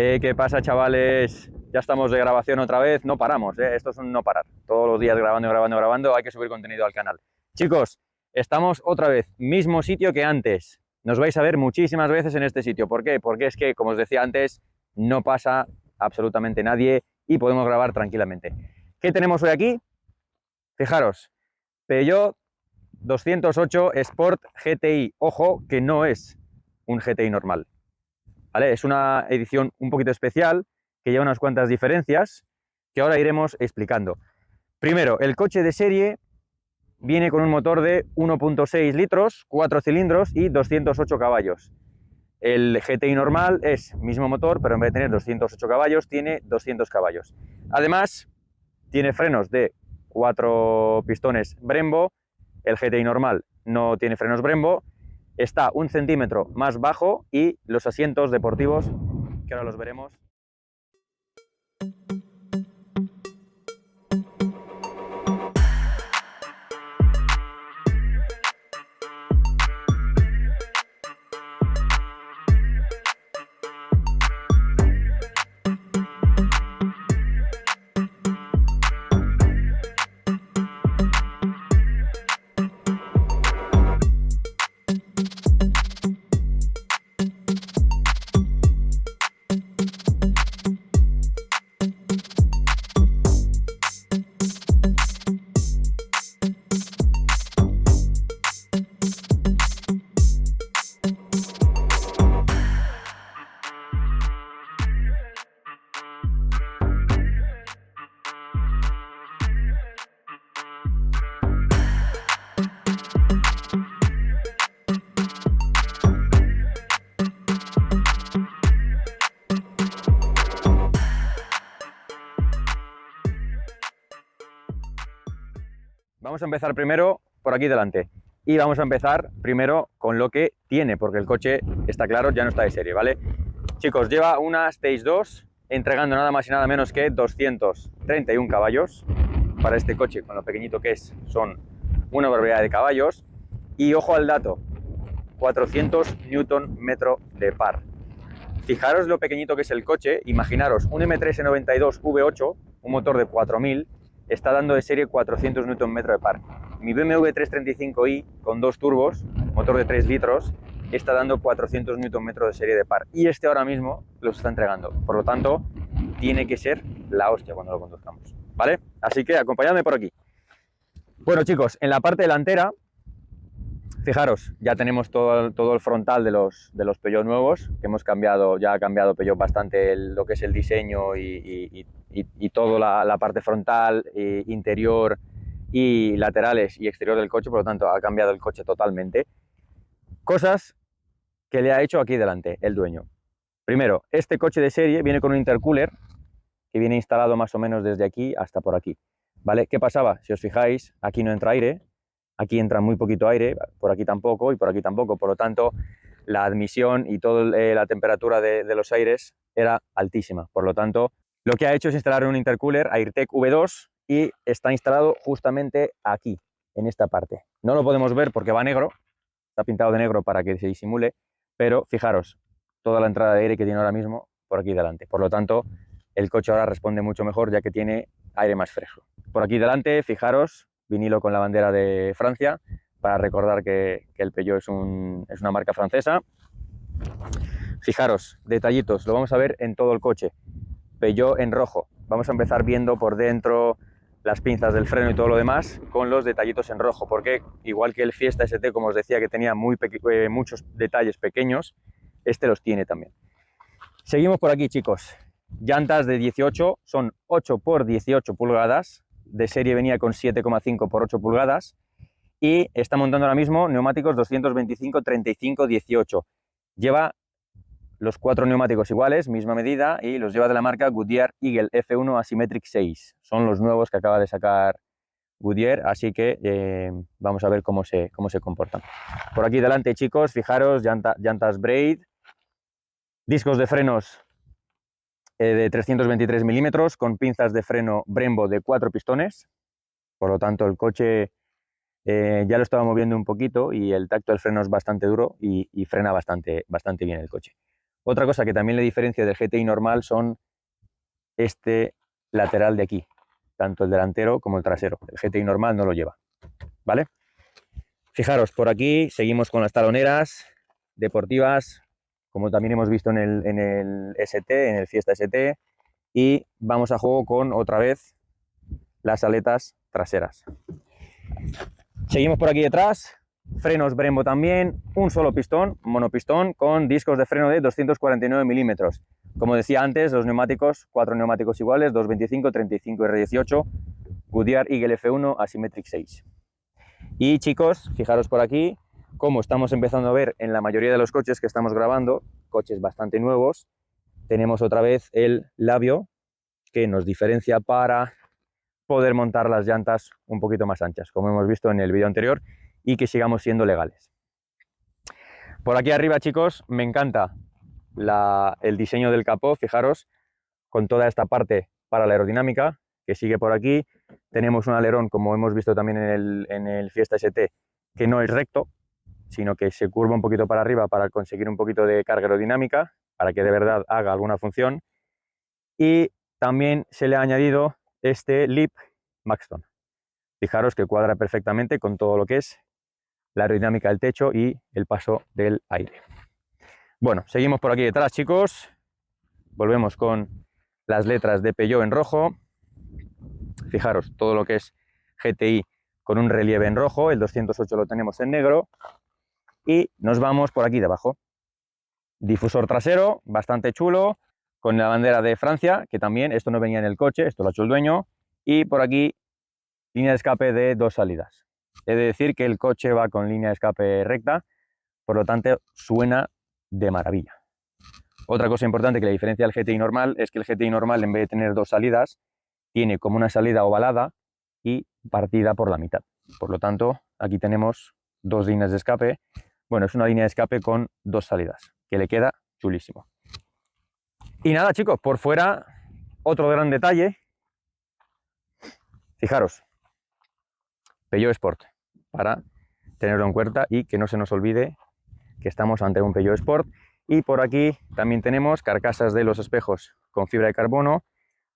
¿Qué pasa, chavales? Ya estamos de grabación otra vez, no paramos, esto es un no parar. Todos los días grabando, grabando, grabando, hay que subir contenido al canal. Chicos, estamos otra vez, mismo sitio que antes. Nos vais a ver muchísimas veces en este sitio. ¿Por qué? Porque es que, como os decía antes, no pasa absolutamente nadie y podemos grabar tranquilamente. ¿Qué tenemos hoy aquí? Fijaros, Peugeot 208 Sport GTI. Ojo, que no es un GTI normal, ¿vale? Es una edición un poquito especial que lleva unas cuantas diferencias que ahora iremos explicando. Primero, el coche de serie viene con un motor de 1.6 litros, 4 cilindros y 208 caballos. El GTI normal es mismo motor, pero en vez de tener 208 caballos, tiene 200 caballos. Además, tiene frenos de 4 pistones Brembo. El GTI normal no tiene frenos Brembo. Está 1 centímetro más bajo y los asientos deportivos, que ahora los veremos. Vamos a empezar primero por aquí delante y vamos a empezar primero con lo que tiene, porque el coche, está claro, ya no está de serie, ¿vale? Chicos, lleva una Stage 2 entregando nada más y nada menos que 231 caballos. Para este coche, con lo pequeñito que es, son una barbaridad de caballos. Y ojo al dato, 400 Nm de par. Fijaros lo pequeñito que es el coche, imaginaros un M3E92 V8, un motor de 4000, está dando de serie 400 Nm de par. Mi BMW 335i con 2 turbos, motor de 3 litros, está dando 400 Nm de serie de par. Y este ahora mismo los está entregando. Por lo tanto, tiene que ser la hostia cuando lo conduzcamos, ¿vale? Así que acompañadme por aquí. Bueno, chicos, en la parte delantera, fijaros, ya tenemos todo el frontal de los Peugeot nuevos, que hemos cambiado, ya ha cambiado Peugeot bastante lo que es el diseño y toda la parte frontal, interior y laterales y exterior del coche, por lo tanto ha cambiado el coche totalmente. Cosas que le ha hecho aquí delante el dueño. Primero, este coche de serie viene con un intercooler que viene instalado más o menos desde aquí hasta por aquí, ¿vale? ¿Qué pasaba? Si os fijáis, aquí no entra aire. Aquí entra muy poquito aire, por aquí tampoco y por aquí tampoco, por lo tanto la admisión y toda la temperatura de los aires era altísima. Por lo tanto, lo que ha hecho es instalar un intercooler Airtec V2 y está instalado justamente aquí, en esta parte. No lo podemos ver porque va negro, está pintado de negro para que se disimule, pero fijaros, toda la entrada de aire que tiene ahora mismo por aquí delante. Por lo tanto, el coche ahora responde mucho mejor ya que tiene aire más fresco. Por aquí delante, fijaros, vinilo con la bandera de Francia, para recordar que el Peugeot es una marca francesa. Fijaros, detallitos, lo vamos a ver en todo el coche. Peugeot en rojo. Vamos a empezar viendo por dentro las pinzas del freno y todo lo demás con los detallitos en rojo, porque igual que el Fiesta ST, como os decía, que tenía muchos detalles pequeños, este los tiene también. Seguimos por aquí, chicos. Llantas de 18, son 8 por 18 pulgadas, de serie venía con 7,5 por 8 pulgadas y está montando ahora mismo neumáticos 225, 35, 18. Lleva los 4 neumáticos iguales, misma medida, y los lleva de la marca Goodyear Eagle F1 Asymmetric 6. Son los nuevos que acaba de sacar Goodyear, así que vamos a ver cómo se comportan. Por aquí delante, chicos, fijaros, llantas Braid, discos de frenos de 323 milímetros con pinzas de freno Brembo de 4 pistones. Por lo tanto, el coche ya lo estaba moviendo un poquito y el tacto del freno es bastante duro y frena bastante bien el coche. Otra cosa que también le diferencia del GTI normal son este lateral de aquí, tanto el delantero como el trasero. El GTI normal no lo lleva, ¿vale? Fijaros, por aquí seguimos con las taloneras deportivas, como también hemos visto en el ST, en el Fiesta ST, y vamos a juego con otra vez las aletas traseras. Seguimos por aquí detrás, frenos Brembo también, un solo pistón, monopistón, con discos de freno de 249 milímetros. Como decía antes, los neumáticos, 4 neumáticos iguales, 225, 35 R18, Goodyear Eagle F1 Asymmetric 6. Y chicos, fijaros por aquí, como estamos empezando a ver en la mayoría de los coches que estamos grabando, coches bastante nuevos, tenemos otra vez el labio que nos diferencia para poder montar las llantas un poquito más anchas, como hemos visto en el vídeo anterior, y que sigamos siendo legales. Por aquí arriba, chicos, me encanta el diseño del capó, fijaros, con toda esta parte para la aerodinámica, que sigue por aquí. Tenemos un alerón, como hemos visto también en el Fiesta ST, que no es recto, sino que se curva un poquito para arriba para conseguir un poquito de carga aerodinámica, para que de verdad haga alguna función. Y también se le ha añadido este lip Maxton. Fijaros que cuadra perfectamente con todo lo que es la aerodinámica del techo y el paso del aire. Bueno, seguimos por aquí detrás, chicos. Volvemos con las letras de Peugeot en rojo. Fijaros, todo lo que es GTI con un relieve en rojo, el 208 lo tenemos en negro. Y nos vamos por aquí debajo. Difusor trasero, bastante chulo, con la bandera de Francia, que también, esto no venía en el coche, esto lo ha hecho el dueño. Y por aquí, línea de escape de 2 salidas. He de decir que el coche va con línea de escape recta, por lo tanto suena de maravilla. Otra cosa importante que la diferencia del GTI normal es que el GTI normal, en vez de tener 2 salidas, tiene como una salida ovalada y partida por la mitad. Por lo tanto, aquí tenemos 2 líneas de escape. Bueno, es una línea de escape con 2 salidas, que le queda chulísimo. Y nada, chicos, por fuera, otro gran detalle. Fijaros, Peugeot Sport, para tenerlo en cuenta y que no se nos olvide que estamos ante un Peugeot Sport. Y por aquí también tenemos carcasas de los espejos con fibra de carbono,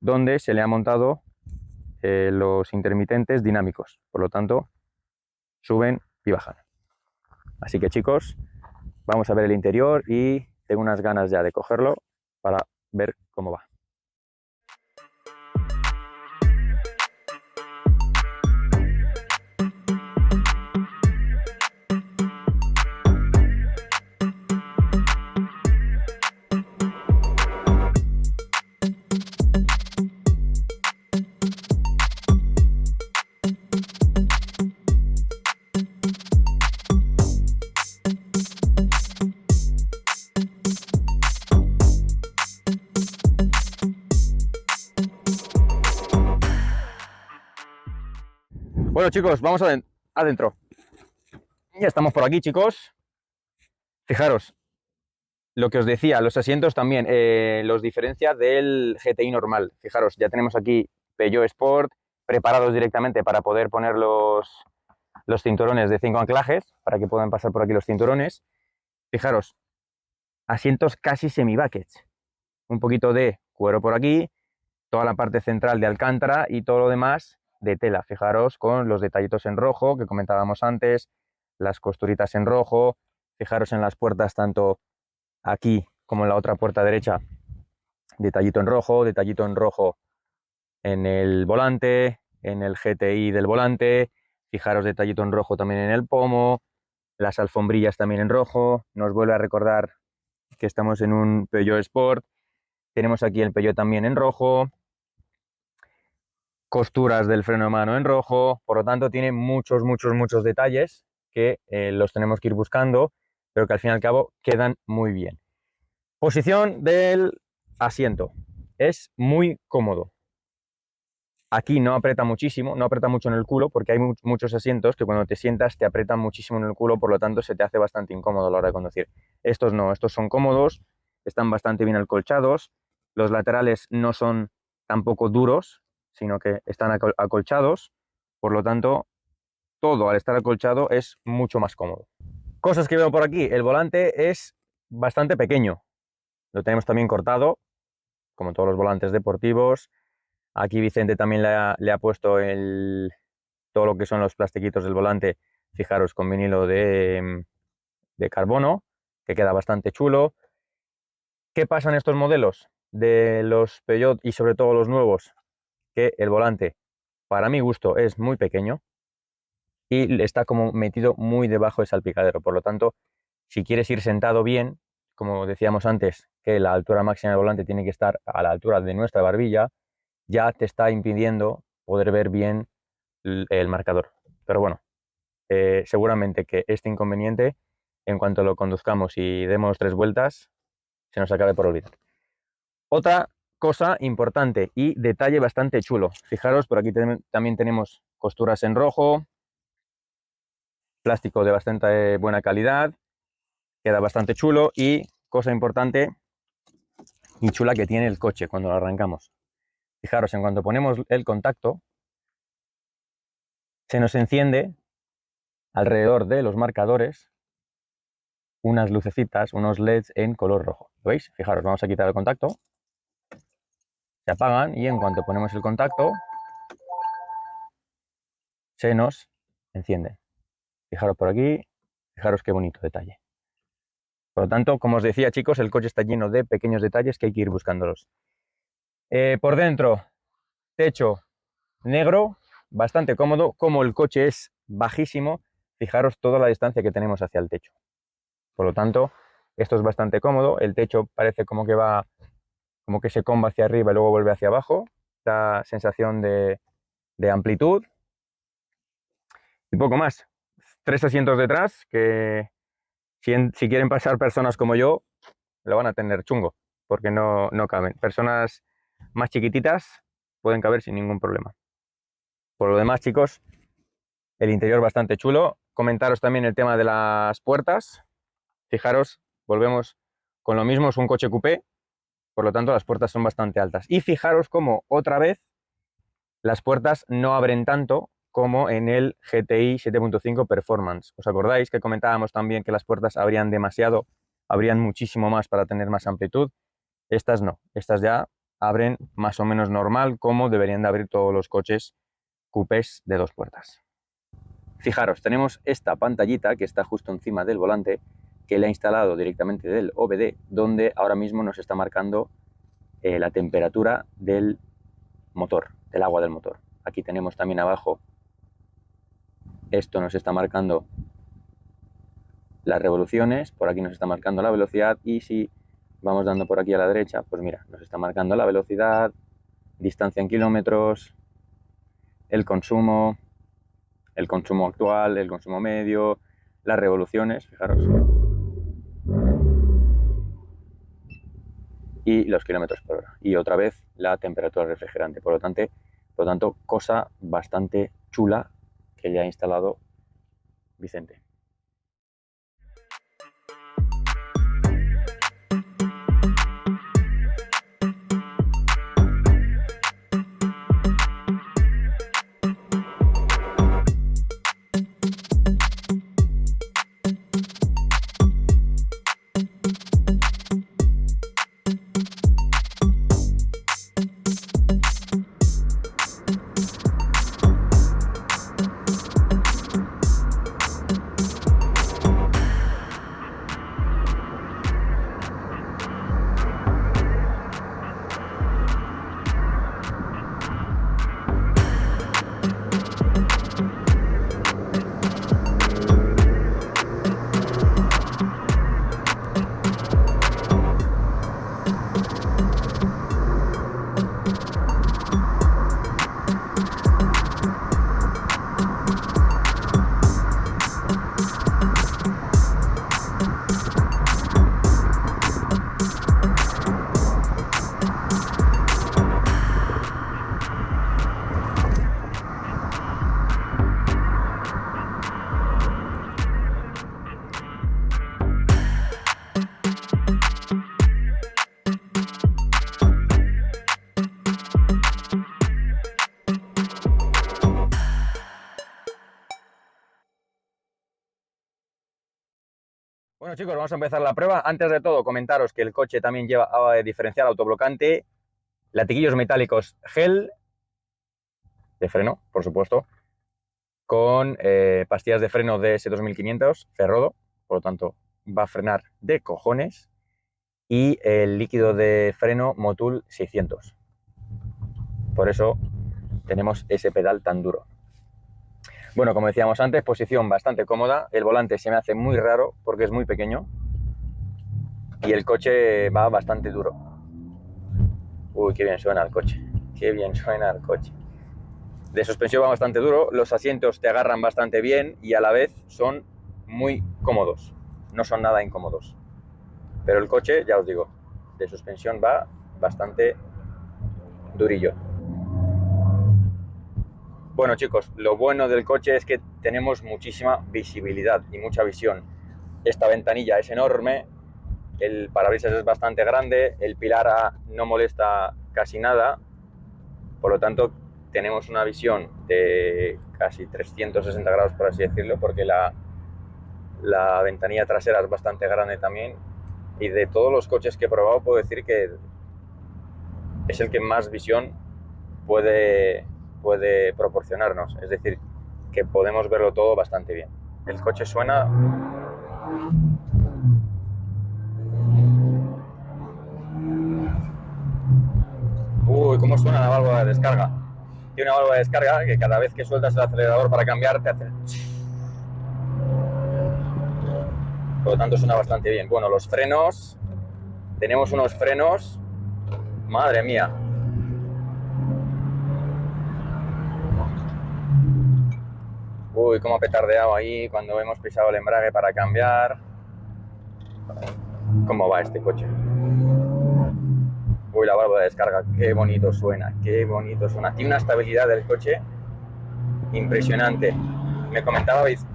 donde se le ha montado los intermitentes dinámicos. Por lo tanto, suben y bajan. Así que, chicos, vamos a ver el interior y tengo unas ganas ya de cogerlo para ver cómo va. Bueno, chicos, vamos adentro. Ya estamos por aquí, chicos. Fijaros, lo que os decía, los asientos también los diferencia del GTI normal. Fijaros, ya tenemos aquí Peugeot Sport preparados directamente para poder poner los cinturones de 5 anclajes, para que puedan pasar por aquí los cinturones. Fijaros, asientos casi semi-buckets. Un poquito de cuero por aquí, toda la parte central de alcántara y todo lo demás de tela. Fijaros con los detallitos en rojo que comentábamos antes, las costuritas en rojo. Fijaros en las puertas, tanto aquí como en la otra puerta derecha, detallito en rojo en el volante, en el GTI del volante. Fijaros, detallito en rojo también en el pomo, las alfombrillas también en rojo. Nos vuelve a recordar que estamos en un Peugeot Sport. Tenemos aquí el Peugeot también en rojo, costuras del freno de mano en rojo. Por lo tanto, tiene muchos detalles que los tenemos que ir buscando, pero que al fin y al cabo quedan muy bien. Posición del asiento. Es muy cómodo. Aquí no aprieta muchísimo, no aprieta mucho en el culo, porque hay muchos asientos que cuando te sientas te aprietan muchísimo en el culo, por lo tanto se te hace bastante incómodo a la hora de conducir. Estos no, estos son cómodos, están bastante bien acolchados. Los laterales no son tampoco duros, sino que están acolchados. Por lo tanto, todo al estar acolchado es mucho más cómodo. Cosas que veo por aquí. El volante es bastante pequeño. lo tenemos también cortado, como todos los volantes deportivos. Aquí Vicente también le ha puesto todo lo que son los plastiquitos del volante, fijaros, con vinilo de carbono, que queda bastante chulo. ¿Qué pasa en estos modelos de los Peugeot y sobre todo los nuevos? Que el volante, para mi gusto, es muy pequeño y está como metido muy debajo del salpicadero. Por lo tanto, si quieres ir sentado bien, como decíamos antes, que la altura máxima del volante tiene que estar a la altura de nuestra barbilla, ya te está impidiendo poder ver bien el marcador. Pero bueno, seguramente que este inconveniente, en cuanto lo conduzcamos y demos 3 vueltas, se nos acabe por olvidar. Otra cosa importante y detalle bastante chulo. Fijaros, por aquí también tenemos costuras en rojo, plástico de bastante buena calidad, queda bastante chulo y cosa importante y chula que tiene el coche cuando lo arrancamos. Fijaros, en cuanto ponemos el contacto, se nos enciende alrededor de los marcadores unas lucecitas, unos LEDs en color rojo. ¿Lo veis? Fijaros, vamos a quitar el contacto, se apagan y en cuanto ponemos el contacto, se nos encienden. Fijaros por aquí, fijaros qué bonito detalle. Por lo tanto, como os decía, chicos, el coche está lleno de pequeños detalles que hay que ir buscándolos. Por dentro, techo negro, bastante cómodo. Como el coche es bajísimo, fijaros toda la distancia que tenemos hacia el techo. Por lo tanto, esto es bastante cómodo. El techo parece como que va, como que se comba hacia arriba y luego vuelve hacia abajo. Da sensación de amplitud. Y poco más. 3 asientos detrás que si quieren pasar personas como yo, lo van a tener chungo, porque no caben. Personas más chiquititas pueden caber sin ningún problema. Por lo demás, chicos, el interior bastante chulo. Comentaros también el tema de las puertas. Fijaros, volvemos con lo mismo, es un coche coupé, por lo tanto las puertas son bastante altas. Y fijaros cómo otra vez las puertas no abren tanto como en el GTI 7.5 Performance. ¿Os acordáis que comentábamos también que las puertas abrían demasiado, abrían muchísimo más para tener más amplitud? Estas no, estas ya abren más o menos normal, como deberían de abrir todos los coches coupés de 2 puertas. Fijaros, tenemos esta pantallita que está justo encima del volante, que le ha instalado directamente del OBD, donde ahora mismo nos está marcando la temperatura del motor, del agua del motor. Aquí tenemos también abajo, esto nos está marcando las revoluciones, por aquí nos está marcando la velocidad y si vamos dando por aquí a la derecha, pues mira, nos está marcando la velocidad, distancia en kilómetros, el consumo actual, el consumo medio, las revoluciones, fijaros, y los kilómetros por hora. Y otra vez la temperatura refrigerante. Por lo tanto, cosa bastante chula que ya ha instalado Vicente. Bueno chicos, vamos a empezar la prueba. Antes de todo, comentaros que el coche también lleva diferencial autoblocante, latiguillos metálicos gel, de freno, por supuesto, con pastillas de freno DS2500, Ferrodo, por lo tanto va a frenar de cojones, y el líquido de freno Motul 600. Por eso tenemos ese pedal tan duro. Bueno, como decíamos antes, posición bastante cómoda. El volante se me hace muy raro porque es muy pequeño y el coche va bastante duro. Uy, qué bien suena el coche. Qué bien suena el coche. De suspensión va bastante duro, los asientos te agarran bastante bien y a la vez son muy cómodos. No son nada incómodos. Pero el coche, ya os digo, de suspensión va bastante durillo. Bueno chicos, lo bueno del coche es que tenemos muchísima visibilidad y mucha visión. Esta ventanilla es enorme, el parabrisas es bastante grande, el pilar A no molesta casi nada, por lo tanto tenemos una visión de casi 360 grados, por así decirlo, porque la ventanilla trasera es bastante grande también, y de todos los coches que he probado puedo decir que es el que más visión puede proporcionarnos, es decir, que podemos verlo todo bastante bien. El coche suena... Uy, cómo suena la válvula de descarga. Tiene una válvula de descarga que cada vez que sueltas el acelerador para cambiar te hace... Por lo tanto suena bastante bien. Bueno, los frenos... Tenemos unos frenos... Madre mía. Uy, cómo ha petardeado ahí cuando hemos pisado el embrague para cambiar. ¿Cómo va este coche? Uy, la válvula de descarga, qué bonito suena, qué bonito suena. Tiene una estabilidad del coche impresionante. Me comentabais,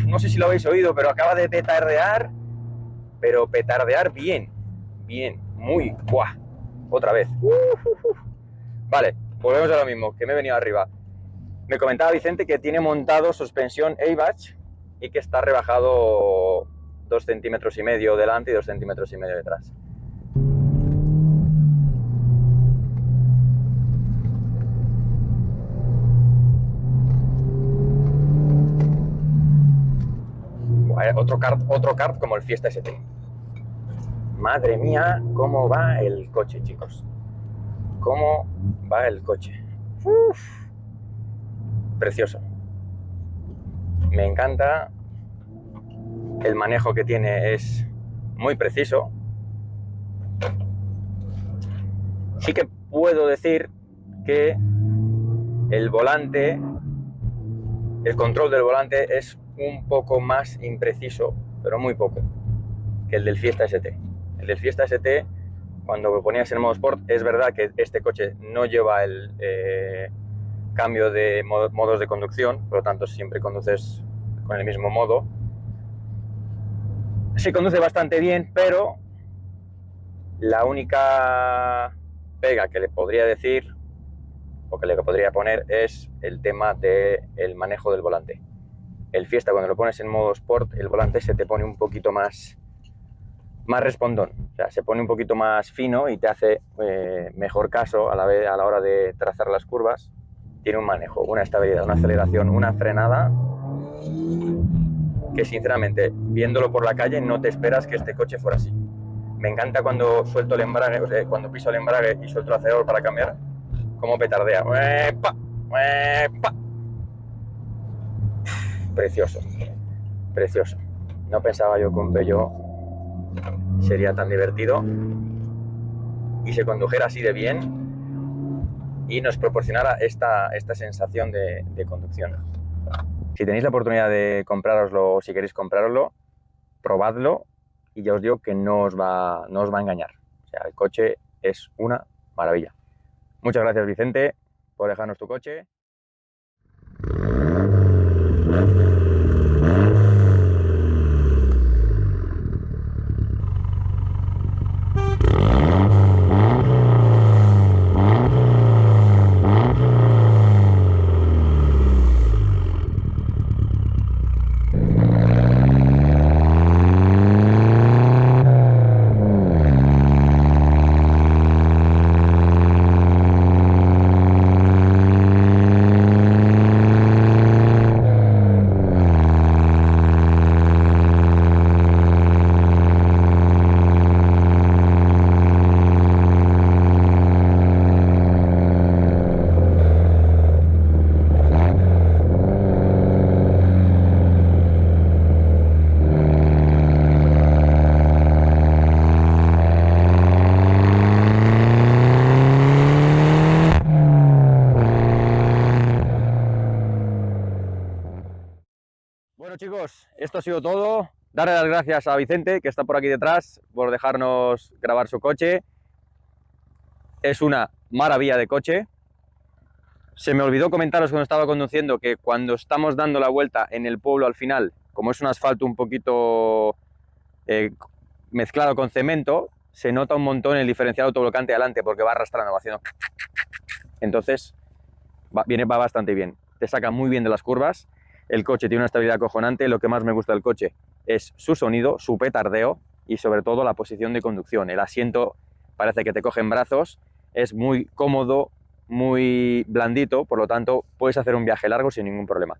no sé si lo habéis oído, pero acaba de petardear, pero petardear bien, bien, muy, ¡buah! Otra vez. Vale, volvemos a lo mismo, que me he venido arriba. Me comentaba Vicente que tiene montado suspensión ABAC y que está rebajado 2,5 centímetros delante y 2,5 centímetros detrás. Otro kart como el Fiesta ST. Madre mía, cómo va el coche, chicos. Cómo va el coche. Uf, precioso. Me encanta. El manejo que tiene es muy preciso. Sí que puedo decir que el volante, el control del volante es un poco más impreciso, pero muy poco, que el del Fiesta ST. El del Fiesta ST, cuando lo ponías en modo Sport, es verdad que este coche no lleva el cambio de modos de conducción, por lo tanto siempre conduces con el mismo modo. Se conduce bastante bien, pero la única pega que le podría decir o que le podría poner es el tema del manejo del volante. El Fiesta, cuando lo pones en modo Sport, el volante se te pone un poquito más respondón, o sea, se pone un poquito más fino y te hace mejor caso a la hora de trazar las curvas. Tiene un manejo, una estabilidad, una aceleración, una frenada que sinceramente, viéndolo por la calle, no te esperas que este coche fuera así. Me encanta cuando suelto el embrague, o sea, cuando piso el embrague y suelto el acelerador para cambiar, cómo petardea. Precioso, precioso. No pensaba yo que un Peugeot sería tan divertido y se condujera así de bien y nos proporcionara esta sensación de conducción. Si tenéis la oportunidad de comprároslo o si queréis comprároslo, probadlo y ya os digo que no os va a engañar. O sea, el coche es una maravilla. Muchas gracias, Vicente, por dejarnos tu coche. Bueno chicos, esto ha sido todo. Darle las gracias a Vicente, que está por aquí detrás, por dejarnos grabar su coche. Es una maravilla de coche. Se me olvidó comentaros cuando estaba conduciendo que cuando estamos dando la vuelta en el pueblo al final, como es un asfalto un poquito mezclado con cemento, se nota un montón el diferencial autoblocante adelante porque va arrastrando, va haciendo... Entonces va bastante bien. Te saca muy bien de las curvas. El coche tiene una estabilidad acojonante. Lo que más me gusta del coche es su sonido, su petardeo y sobre todo la posición de conducción. El asiento parece que te coge en brazos. Es muy cómodo, muy blandito, por lo tanto puedes hacer un viaje largo sin ningún problema.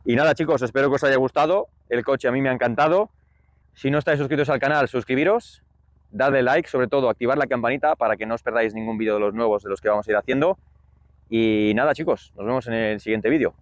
Y nada chicos, espero que os haya gustado. El coche a mí me ha encantado. Si no estáis suscritos al canal, suscribiros, dadle like, sobre todo activar la campanita para que no os perdáis ningún vídeo de los nuevos de los que vamos a ir haciendo. Y nada chicos, nos vemos en el siguiente vídeo.